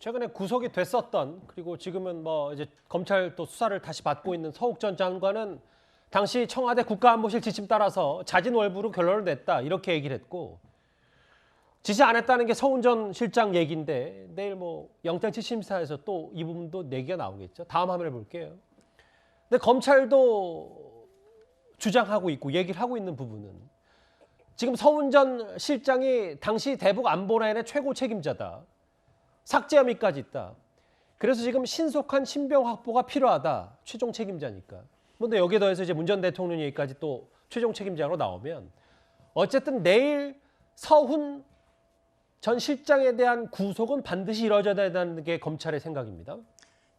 최근에 구속이 됐었던 그리고 지금은 뭐 이제 검찰 또 수사를 다시 받고 있는 서욱 전 장관은 당시 청와대 국가안보실 지침 따라서 자진월부로 결론을 냈다 이렇게 얘기를 했고 지시 안 했다는 게 서훈 전 실장 얘기인데 내일 뭐 영장실심사에서 또 이 부분도 얘기가 나오겠죠. 다음 화면을 볼게요. 근데 검찰도 주장하고 있고 얘기를 하고 있는 부분은 지금 서훈 전 실장이 당시 대북 안보라인의 최고 책임자다. 삭제 혐의까지 있다. 그래서 지금 신속한 신병 확보가 필요하다. 최종 책임자니까. 근데 여기에 더해서 이제 문 전 대통령 얘기까지 또 최종 책임자로 나오면 어쨌든 내일 서훈 전 실장에 대한 구속은 반드시 이루어져야 된다는 게 검찰의 생각입니다.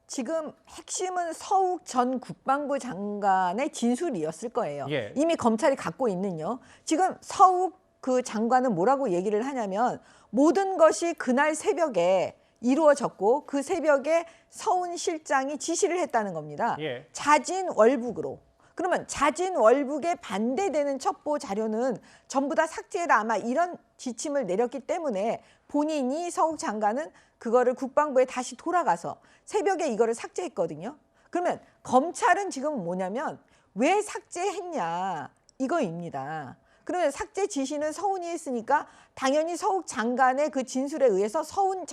지금 핵심은 서욱 전 국방부 장관의 진술이었을 거예요. 예. 이미 검찰이 갖고 있는요. 지금 서욱 그 장관은 뭐라고 얘기를 하냐면 모든 것이 그날 새벽에 이루어졌고 그 새벽에 서훈 실장이 지시를 했다는 겁니다. 예. 자진월북으로. 그러면 자진월북에 반대되는 첩보 자료는 전부 다 삭제해라 아마 이런 지침을 내렸기 때문에 본인이 서욱 장관은 그거를 국방부에 다시 돌아가서 새벽에 이거를 삭제했거든요. 그러면 검찰은 지금 뭐냐면 왜 삭제했냐 이거입니다. 그러면 삭제 지시는 서훈이 했으니까 당연히 서욱 장관의 그 진술에 의해서 서훈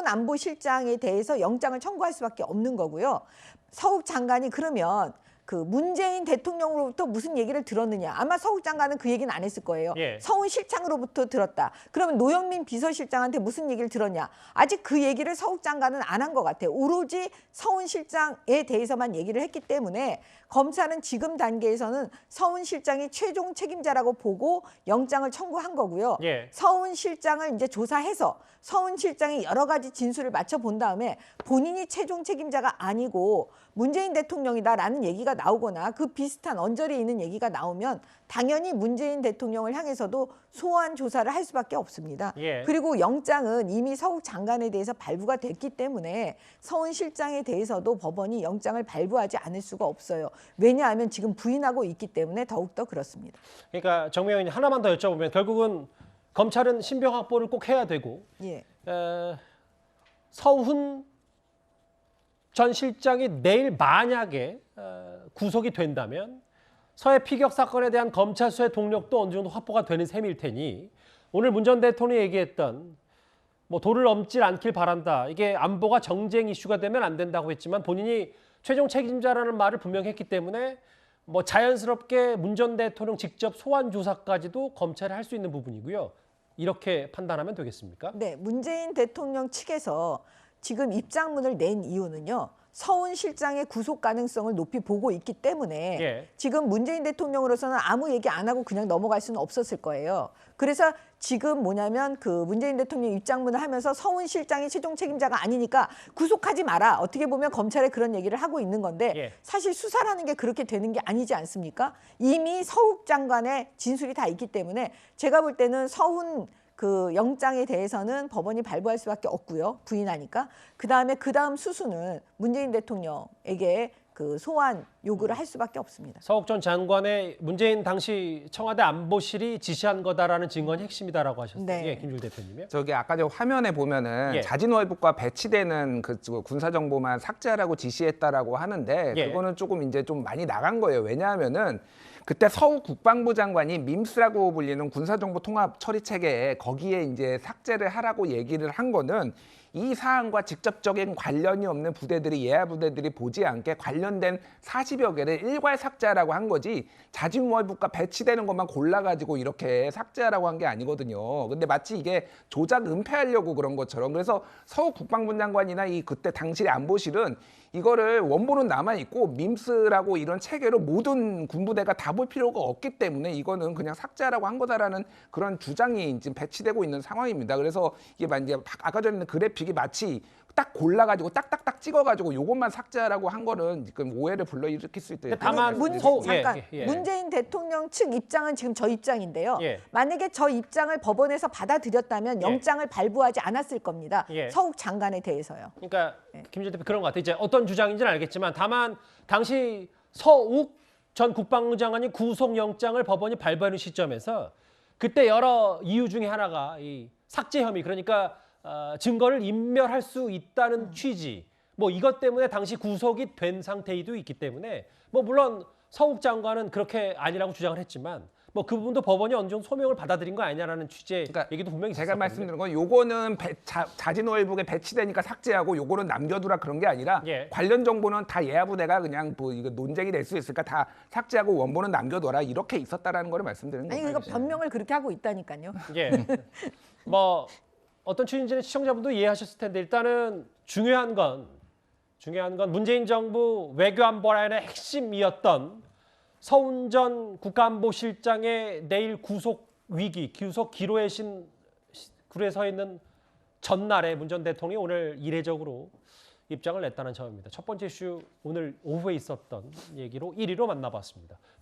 안보실장에 대해서 영장을 청구할 수밖에 없는 거고요. 서욱 장관이 그러면 그 문재인 대통령으로부터 무슨 얘기를 들었느냐. 아마 서욱 장관은 그 얘기는 안 했을 거예요. 예. 서훈 실장으로부터 들었다. 그러면 노영민 비서실장한테 무슨 얘기를 들었냐. 아직 그 얘기를 서욱 장관은 안 한 것 같아요. 오로지 서훈 실장에 대해서만 얘기를 했기 때문에 검찰은 지금 단계에서는 서훈 실장이 최종 책임자라고 보고 영장을 청구한 거고요. 예. 서훈 실장을 이제 조사해서 서훈 실장이 여러 가지 진술을 맞춰본 다음에 본인이 최종 책임자가 아니고 문재인 대통령이다라는 얘기가 나오거나 그 비슷한 언저리에 있는 얘기가 나오면 당연히 문재인 대통령을 향해서도 소환 조사를 할 수밖에 없습니다. 예. 그리고 영장은 이미 서욱 장관에 대해서 발부가 됐기 때문에 서훈 실장에 대해서도 법원이 영장을 발부하지 않을 수가 없어요. 왜냐하면 지금 부인하고 있기 때문에 더욱더 그렇습니다. 그러니까 정명 의원님 하나만 더 여쭤보면 결국은 검찰은 신병 확보를 꼭 해야 되고 예. 서훈 전 실장이 내일 만약에 구속이 된다면 서해 피격 사건에 대한 검찰 수사의 동력도 어느 정도 확보가 되는 셈일 테니 오늘 문 전 대통령이 얘기했던 뭐 도를 넘질 않길 바란다. 이게 안보가 정쟁 이슈가 되면 안 된다고 했지만 본인이 최종 책임자라는 말을 분명히 했기 때문에 뭐 자연스럽게 문 전 대통령 직접 소환 조사까지도 검찰이 할 수 있는 부분이고요. 이렇게 판단하면 되겠습니까? 네, 문재인 대통령 측에서 지금 입장문을 낸 이유는요. 서훈 실장의 구속 가능성을 높이 보고 있기 때문에 예. 지금 문재인 대통령으로서는 아무 얘기 안 하고 그냥 넘어갈 수는 없었을 거예요. 그래서 지금 뭐냐면 그 문재인 대통령 입장문을 하면서 서훈 실장이 최종 책임자가 아니니까 구속하지 마라. 어떻게 보면 검찰에 그런 얘기를 하고 있는 건데 예. 사실 수사라는 게 그렇게 되는 게 아니지 않습니까? 이미 서욱 장관의 진술이 다 있기 때문에 제가 볼 때는 서훈 그 영장에 대해서는 법원이 발부할 수밖에 없고요. 부인하니까. 그 다음 수순은 문재인 대통령에게 그 소환 요구를 할 수밖에 없습니다. 서욱 전 장관의 문재인 당시 청와대 안보실이 지시한 거다라는 증거는 핵심이다라고 하셨어요. 네. 예, 김줄 대표님이요. 저기 아까 저 화면에 보면은 예. 자진월북과 배치되는 그 군사 정보만 삭제하라고 지시했다라고 하는데 예. 그거는 조금 이제 좀 많이 나간 거예요. 왜냐하면은 그때 서욱 국방부 장관이 밈스라고 불리는 군사정보 통합 처리 체계에 거기에 이제 삭제를 하라고 얘기를 한 거는 이 사안과 직접적인 관련이 없는 부대들이 예하 부대들이 보지 않게 관련된 40여 개를 일괄 삭제하라고 한 거지 자진월북과 배치되는 것만 골라가지고 이렇게 삭제하라고 한 게 아니거든요. 근데 마치 이게 조작 은폐하려고 그런 것처럼 그래서 서욱 국방부 장관이나 이 그때 당시의 안보실은 이거를 원본은 남아있고 밈스라고 이런 체계로 모든 군부대가 다 볼 필요가 없기 때문에 이거는 그냥 삭제하라고 한 거다라는 그런 주장이 지금 배치되고 있는 상황입니다. 그래서 이게 이제 아까 전에 있는 그래픽이 마치 딱 골라가지고 딱딱딱 찍어가지고 요것만 삭제하라고 한 거는 지금 오해를 불러일으킬 수 있다. 다만 잠깐 예. 문재인 대통령 측 입장은 지금 저 입장인데요. 예. 만약에 저 입장을 법원에서 받아들였다면 예. 영장을 발부하지 않았을 겁니다. 예. 서욱 장관에 대해서요. 그러니까 김줄 대표 그런 것 같아요. 이제 어떤 주장인지는 알겠지만 다만 당시 서욱 전 국방부 장관이 구속영장을 법원이 발부하는 시점에서 그때 여러 이유 중에 하나가 이 삭제 혐의 그러니까 증거를 인멸할 수 있다는 취지, 뭐 이것 때문에 당시 구속이 된 상태이도 있기 때문에 뭐 물론 서욱 장관은 그렇게 아니라고 주장을 했지만 뭐 그 부분도 법원이 어느 정도 소명을 받아들인 거 아니냐라는 취지의 그러니까 얘기도 분명히 제가 있었거든요. 말씀드린 건 요거는 자진월북에 배치되니까 삭제하고 요거는 남겨두라 그런 게 아니라 예. 관련 정보는 다 예하부대가 그냥 뭐 이거 논쟁이 될 수 있으니까 다 삭제하고 원본은 남겨둬라 이렇게 있었다라는 거를 말씀드리는 아니 거예요. 그러니까 변명을 그렇게 하고 있다니까요. 예. 뭐 어떤 취지인지는 시청자분도 이해하셨을 텐데 일단은 중요한 건 문재인 정부 외교안보라인의 핵심이었던 서훈전 국가안보실장의 내일 구속 기로에 서 있는 전날에 문 전 대통령이 오늘 이례적으로 입장을 냈다는 점입니다. 첫 번째 이슈 오늘 오후에 있었던 얘기로 1위로 만나봤습니다.